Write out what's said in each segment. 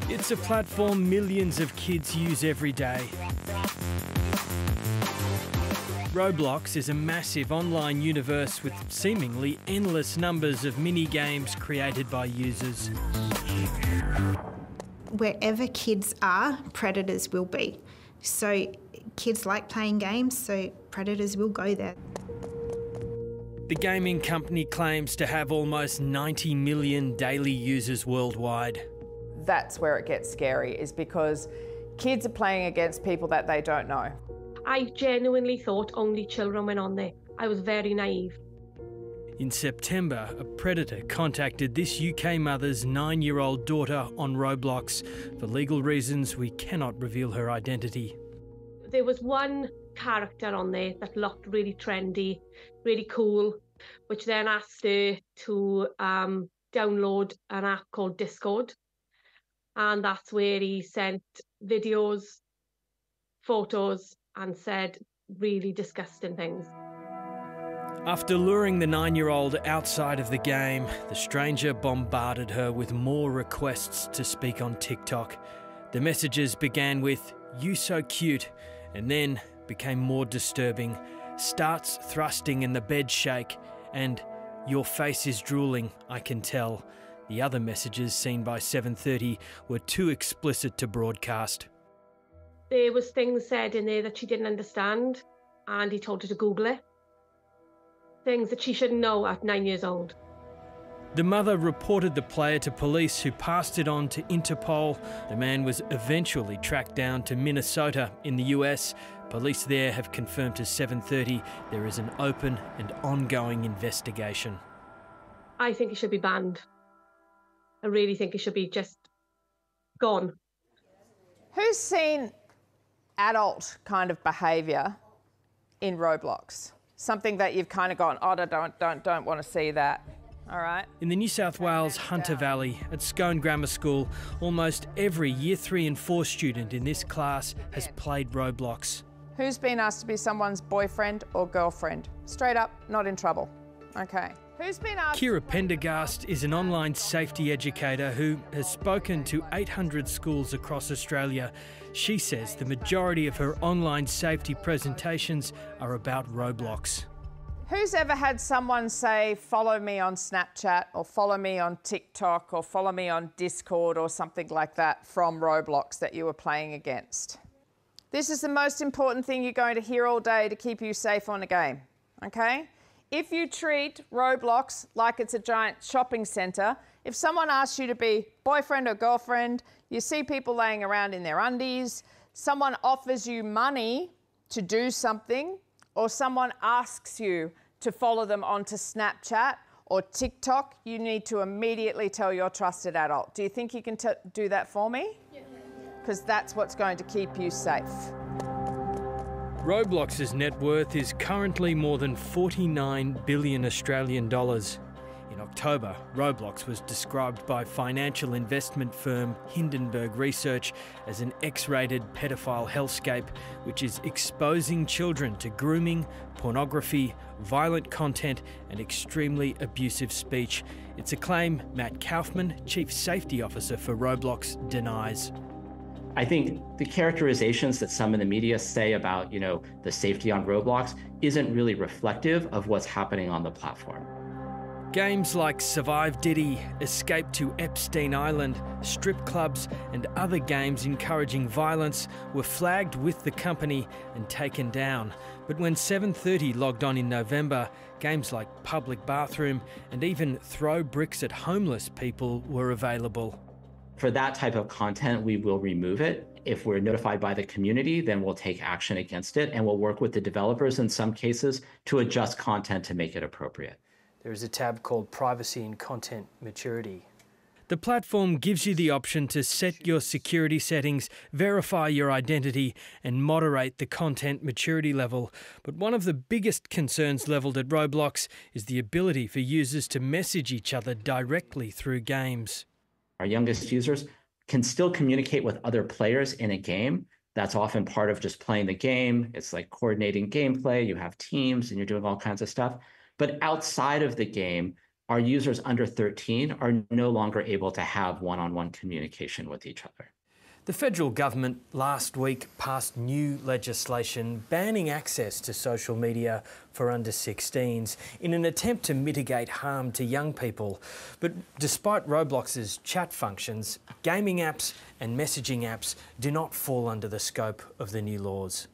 It's a platform millions of kids use every day. Roblox is a massive online universe with seemingly endless numbers of mini-games created by users. Wherever kids are, predators will be. So kids like playing games, so predators will go there. The gaming company claims to have almost 90 million daily users worldwide. That's where it gets scary, is because kids are playing against people that they don't know. I genuinely thought only children went on there. I was very naive. In September, a predator contacted this UK mother's 9-year-old daughter on Roblox. For legal reasons, we cannot reveal her identity. There was one character on there that looked really trendy, really cool, which then asked her to download an app called Discord. And that's where he sent videos, photos, and said really disgusting things. After luring the 9-year-old outside of the game, the stranger bombarded her with more requests to speak on TikTok. The messages began with, "You so cute," and then became more disturbing. Starts thrusting and the bed shake, and "Your face is drooling, I can tell." The other messages seen by 7:30 were too explicit to broadcast. There was things said in there that she didn't understand, and he told her to Google it. Things that she shouldn't know at 9 years old. The mother reported the player to police, who passed it on to Interpol. The man was eventually tracked down to Minnesota in the US. Police there have confirmed to 7:30 there is an open and ongoing investigation. I think he should be banned. I really think he should be just gone. Who's seen adult kind of behaviour in Roblox? Something that you've kind of gone, oh, don't want to see that. All right. In the New South Wales Hunter Valley at Scone Grammar School, almost every Year 3 and 4 student in this class has played Roblox. Who's been asked to be someone's boyfriend or girlfriend? Straight up, not in trouble. Okay. Who's been asked... Kira Pendergast is an online safety educator who has spoken to 800 schools across Australia. She says the majority of her online safety presentations are about Roblox. Who's ever had someone say, follow me on Snapchat or follow me on TikTok or follow me on Discord or something like that from Roblox that you were playing against? This is the most important thing you're going to hear all day to keep you safe on a game, okay? If you treat Roblox like it's a giant shopping centre, if someone asks you to be boyfriend or girlfriend, you see people laying around in their undies, someone offers you money to do something, or someone asks you to follow them onto Snapchat or TikTok, you need to immediately tell your trusted adult. Do you think you can do that for me? Yeah. Because that's what's going to keep you safe. Roblox's net worth is currently more than 49 billion Australian dollars. In October, Roblox was described by financial investment firm Hindenburg Research as an X-rated pedophile hellscape, which is exposing children to grooming, pornography, violent content and extremely abusive speech. It's a claim Matt Kaufman, Chief Safety Officer for Roblox, denies. I think the characterizations that some in the media say about, the safety on Roblox isn't really reflective of what's happening on the platform. Games like Survive Diddy, Escape to Epstein Island, strip clubs and other games encouraging violence were flagged with the company and taken down. But when 7:30 logged on in November, games like Public Bathroom and even Throw Bricks at Homeless People were available. For that type of content, we will remove it. If we're notified by the community, then we'll take action against it, and we'll work with the developers in some cases to adjust content to make it appropriate. There is a tab called Privacy and Content Maturity. The platform gives you the option to set your security settings, verify your identity, and moderate the content maturity level. But one of the biggest concerns levelled at Roblox is the ability for users to message each other directly through games. Our youngest users can still communicate with other players in a game. That's often part of just playing the game. It's like coordinating gameplay. You have teams and you're doing all kinds of stuff. But outside of the game, our users under 13 are no longer able to have one-on-one communication with each other. The federal government last week passed new legislation banning access to social media for under 16s in an attempt to mitigate harm to young people. But despite Roblox's chat functions, gaming apps and messaging apps do not fall under the scope of the new laws.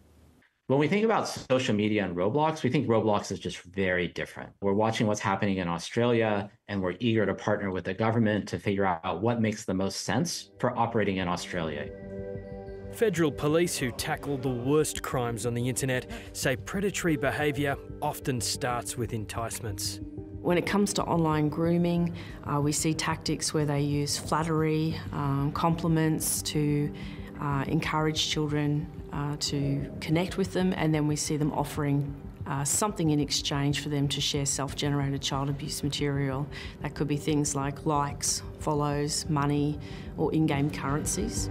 When we think about social media and Roblox, we think Roblox is just very different. We're watching what's happening in Australia, and we're eager to partner with the government to figure out what makes the most sense for operating in Australia. Federal police who tackle the worst crimes on the internet say predatory behaviour often starts with enticements. When it comes to online grooming, we see tactics where they use flattery, compliments to encourage children to connect with them, and then we see them offering something in exchange for them to share self-generated child abuse material. That could be things like likes, follows, money, or in-game currencies.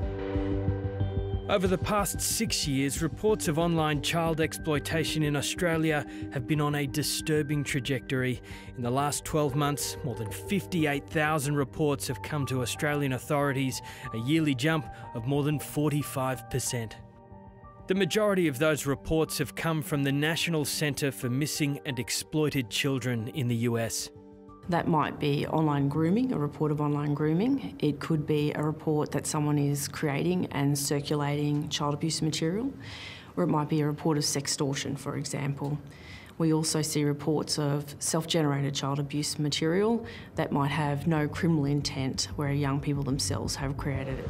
Over the past 6 years, reports of online child exploitation in Australia have been on a disturbing trajectory. In the last 12 months, more than 58,000 reports have come to Australian authorities, a yearly jump of more than 45%. The majority of those reports have come from the National Centre for Missing and Exploited Children in the US. That might be online grooming, a report of online grooming. It could be a report that someone is creating and circulating child abuse material, or it might be a report of sextortion, for example. We also see reports of self-generated child abuse material that might have no criminal intent, where young people themselves have created it.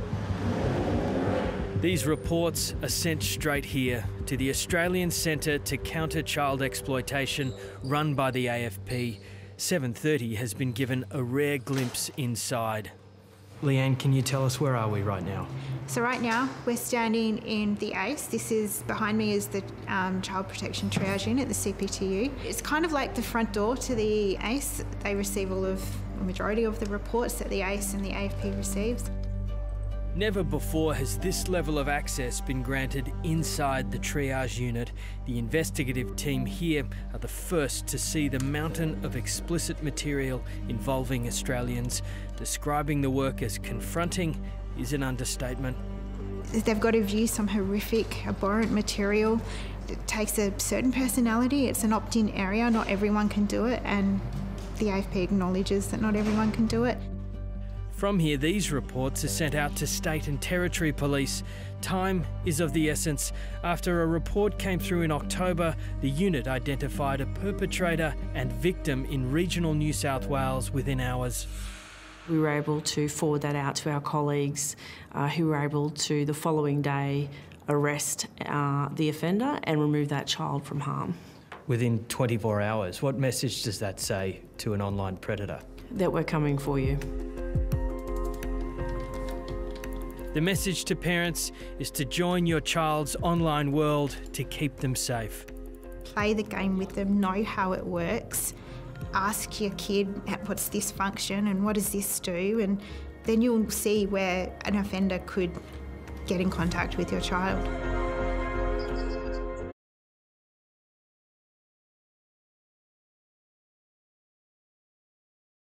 These reports are sent straight here to the Australian Centre to Counter Child Exploitation, run by the AFP. 7:30 has been given a rare glimpse inside. Leanne, can you tell us where are we right now? So right now we're standing in the ACE. This is behind me is the Child Protection Triage Unit, the CPTU. It's kind of like the front door to the ACE. They receive the majority of the reports that the ACE and the AFP receives. Never before has this level of access been granted inside the triage unit. The investigative team here are the first to see the mountain of explicit material involving Australians. Describing the work as confronting is an understatement. They've got to view some horrific, abhorrent material. It takes a certain personality. It's an opt-in area. Not everyone can do it, and the AFP acknowledges that not everyone can do it. From here, these reports are sent out to state and territory police. Time is of the essence. After a report came through in October, the unit identified a perpetrator and victim in regional New South Wales within hours. We were able to forward that out to our colleagues who were able to, the following day, arrest the offender and remove that child from harm. Within 24 hours, what message does that say to an online predator? That we're coming for you. The message to parents is to join your child's online world to keep them safe. Play the game with them, know how it works. Ask your kid, what's this function and what does this do? And then you'll see where an offender could get in contact with your child.